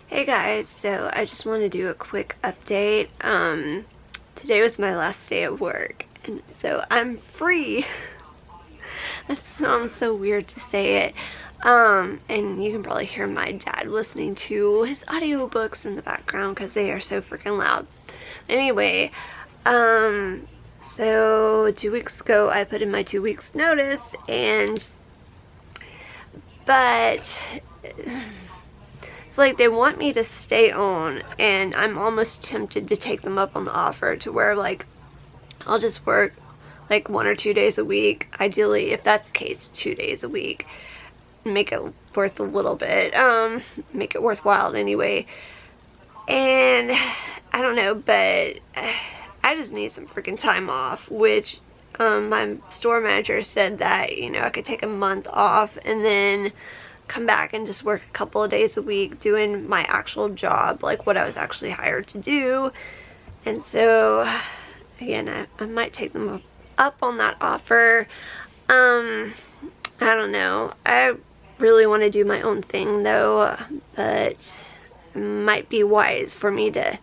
Hey guys, so I just want to do a quick update. Today was my last day at work, and so I'm free. That sounds so weird to say it. And you can probably hear my dad listening to his audiobooks in the background because they are so freaking loud. Anyway, so 2 weeks ago I put in my 2 weeks notice, but it's like they want me to stay on, and I'm almost tempted to take them up on the offer to where like I'll just work like 1 or 2 days a week, ideally, if that's the case, 2 days a week, make it worth a little bit, make it worthwhile anyway. And I don't know, but I just need some freaking time off, which my store manager said that, you know, I could take a month off and then come back and just work a couple of days a week doing my actual job, like what I was actually hired to do. And so again, I might take them up on that offer. I don't know, I really want to do my own thing though, but it might be wise for me to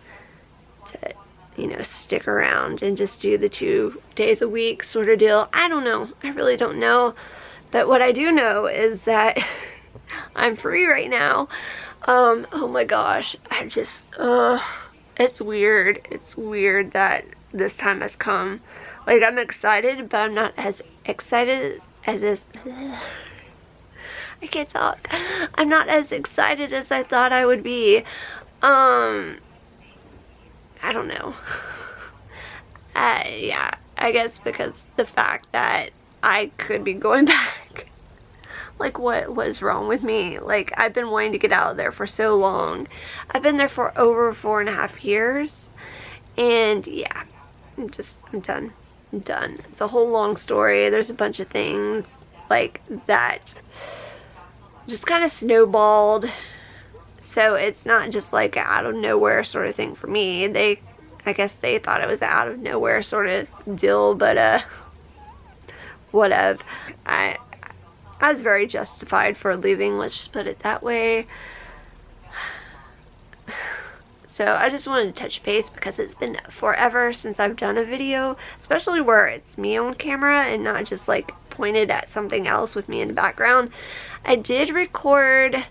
you know, stick around and just do the 2 days a week sort of deal. I don't know, I really don't know, but what I do know is that I'm free right now. Oh my gosh, I just it's weird that this time has come. Like, I'm excited, but I'm not as excited as this. I can't talk. I'm not as excited as I thought I would be. I don't know. Yeah, I guess because the fact that I could be going back. Like, what was wrong with me? Like, I've been wanting to get out of there for so long. I've been there for over 4.5 years. And yeah, I'm done. I'm done. It's a whole long story. There's a bunch of things like that just kind of snowballed. So it's not just like out of nowhere sort of thing for me. I guess they thought it was out of nowhere sort of deal, but whatever. I was very justified for leaving, let's just put it that way. So I just wanted to touch base because it's been forever since I've done a video, especially where it's me on camera and not just like pointed at something else with me in the background. I did record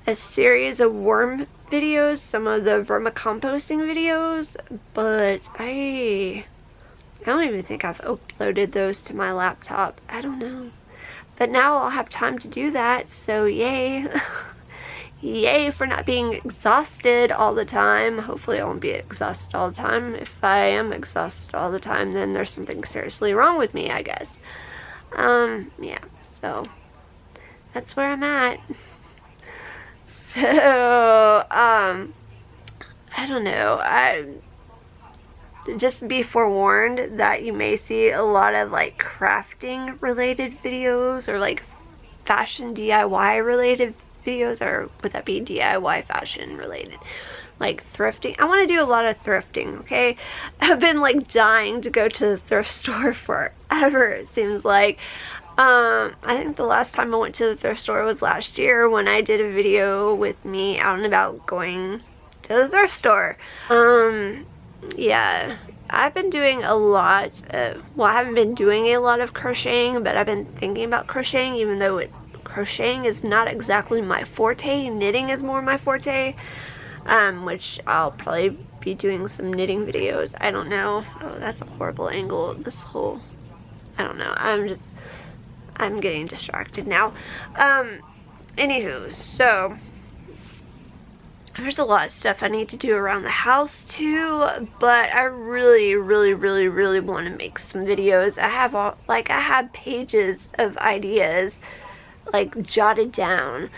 a series of worm videos, some of the vermicomposting videos, but I don't even think I've uploaded those to my laptop. I don't know. But now I'll have time to do that, so yay. Yay for not being exhausted all the time. Hopefully I won't be exhausted all the time. If I am exhausted all the time, then there's something seriously wrong with me, I guess. Yeah, so that's where I'm at. So, I don't know. Just be forewarned that you may see a lot of like crafting related videos or like fashion DIY related videos, or would that be DIY fashion related? Like thrifting. I want to do a lot of thrifting, okay? I've been like dying to go to the thrift store forever, it seems like. I think the last time I went to the thrift store was last year when I did a video with me out and about going to the thrift store. Yeah, I've been doing a lot of, well, I haven't been doing a lot of crocheting, but I've been thinking about crocheting, even though crocheting is not exactly my forte. Knitting is more my forte, which I'll probably be doing some knitting videos. I don't know. Oh, that's a horrible angle. This whole, I don't know. I'm getting distracted now. Anywho, so there's a lot of stuff I need to do around the house too, but I really want to make some videos. I have pages of ideas like jotted down.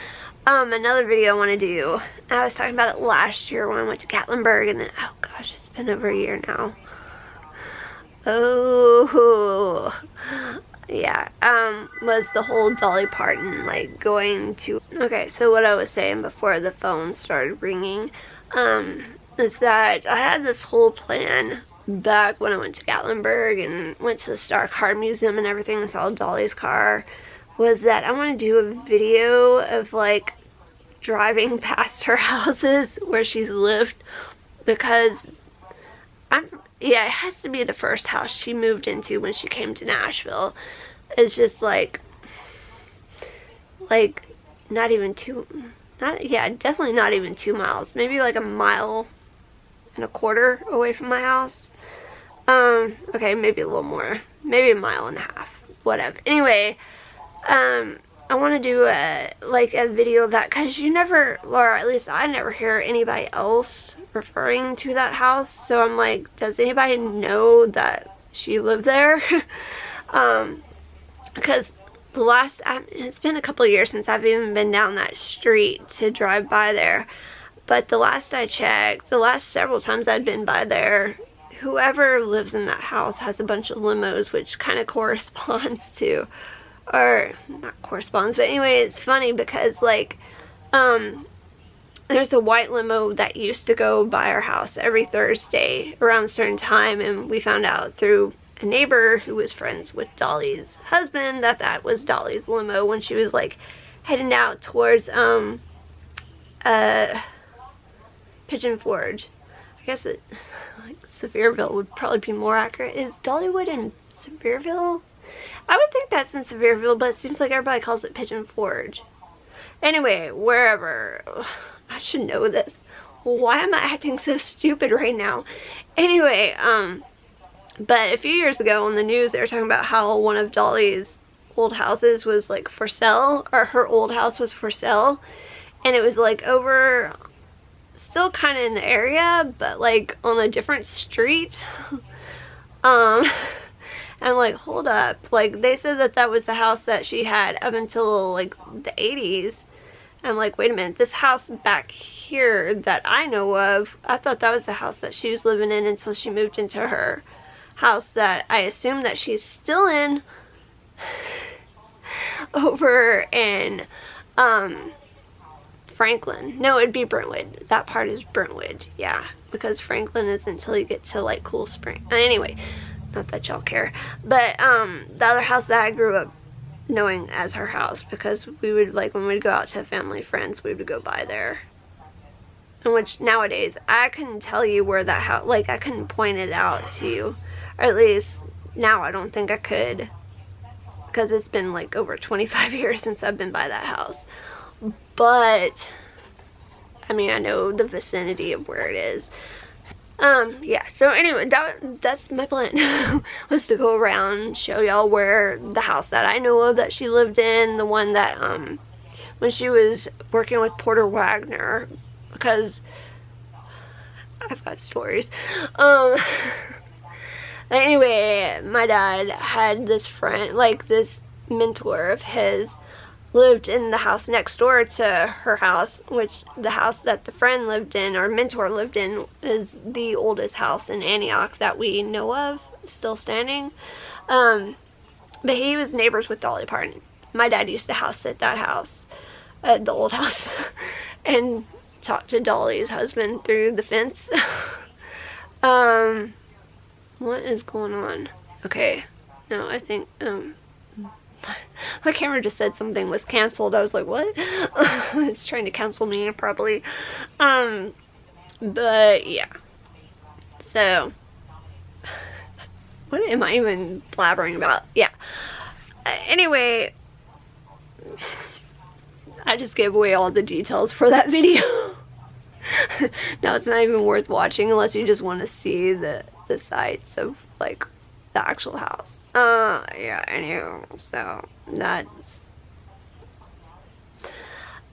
Another video I want to do, and I was talking about it last year when I went to Gatlinburg, and then, oh gosh, it's been over a year now. Oh yeah, was the whole Dolly Parton, like, going to, okay, so what I was saying before the phone started ringing, is that I had this whole plan back when I went to Gatlinburg and went to the Star Car Museum and everything and saw Dolly's car, was that I want to do a video of, like, driving past her houses where she's lived, because yeah, it has to be the first house she moved into when she came to Nashville. It's just like not even definitely not even 2 miles. Maybe like 1.25 miles away from my house. Okay, maybe a little more. Maybe 1.5 miles. Whatever. Anyway, I want to do a video of that, because you never, or at least I never hear anybody else referring to that house. So I'm like, does anybody know that she lived there? Because it's been a couple of years since I've even been down that street to drive by there. But the last I checked, the last several times I've been by there, whoever lives in that house has a bunch of limos, which kind of corresponds to, or not corresponds, but anyway, it's funny because like, there's a white limo that used to go by our house every Thursday around a certain time, and we found out through a neighbor who was friends with Dolly's husband that was Dolly's limo when she was like heading out towards Pigeon Forge. I guess like Sevierville would probably be more accurate. Is Dollywood in Sevierville? I would think that's in Sevierville, but it seems like everybody calls it Pigeon Forge. Anyway, wherever. I should know this. Why am I acting so stupid right now? Anyway, but a few years ago on the news, they were talking about how one of Dolly's old houses was like for sale, or her old house was for sale, and it was like over, still kind of in the area, but like on a different street. I'm like, hold up, like they said that was the house that she had up until like the 80s. I'm like, wait a minute, this house back here that I know of, I thought that was the house that she was living in until she moved into her house that I assume that she's still in over in Franklin. No, it'd be Brentwood. That part is Brentwood, yeah, because Franklin is until you get to like Cool Spring. Anyway, not that y'all care, but the other house that I grew up knowing as her house, because we would, like, when we'd go out to family friends, we would go by there. In which nowadays I couldn't tell you where that house, like I couldn't point it out to you, or at least now I don't think I could, because it's been like over 25 years since I've been by that house. But I mean, I know the vicinity of where it is. Yeah, so anyway, that's my plan. Was to go around and show y'all where the house that I know of that she lived in, the one that when she was working with Porter Wagner, because I've got stories. Anyway, my dad had this friend, like this mentor of his, lived in the house next door to her house, which the house that the friend lived in, or mentor lived in, is the oldest house in Antioch that we know of, still standing. But he was neighbors with Dolly Parton. My dad used to house sit that house, the old house, and talk to Dolly's husband through the fence. What is going on? Okay, no, I think, my camera just said something was canceled. I was like, what? It's trying to cancel me, probably. But yeah. So, what am I even blabbering about? Yeah. Anyway, I just gave away all the details for that video. Now it's not even worth watching unless you just want to see the sights of like the actual house. Yeah, anyway, so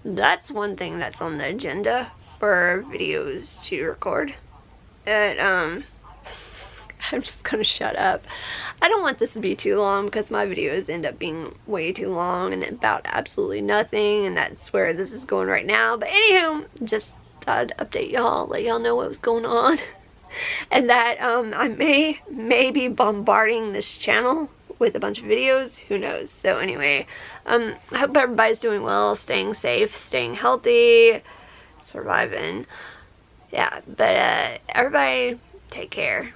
that's one thing that's on the agenda for videos to record. And I'm just gonna shut up. I don't want this to be too long because my videos end up being way too long and about absolutely nothing, and that's where this is going right now. But anywho, just thought I'd update y'all, let y'all know what was going on. And that I may be bombarding this channel with a bunch of videos, who knows. So anyway, I hope everybody's doing well, staying safe, staying healthy, surviving. Yeah, but everybody take care.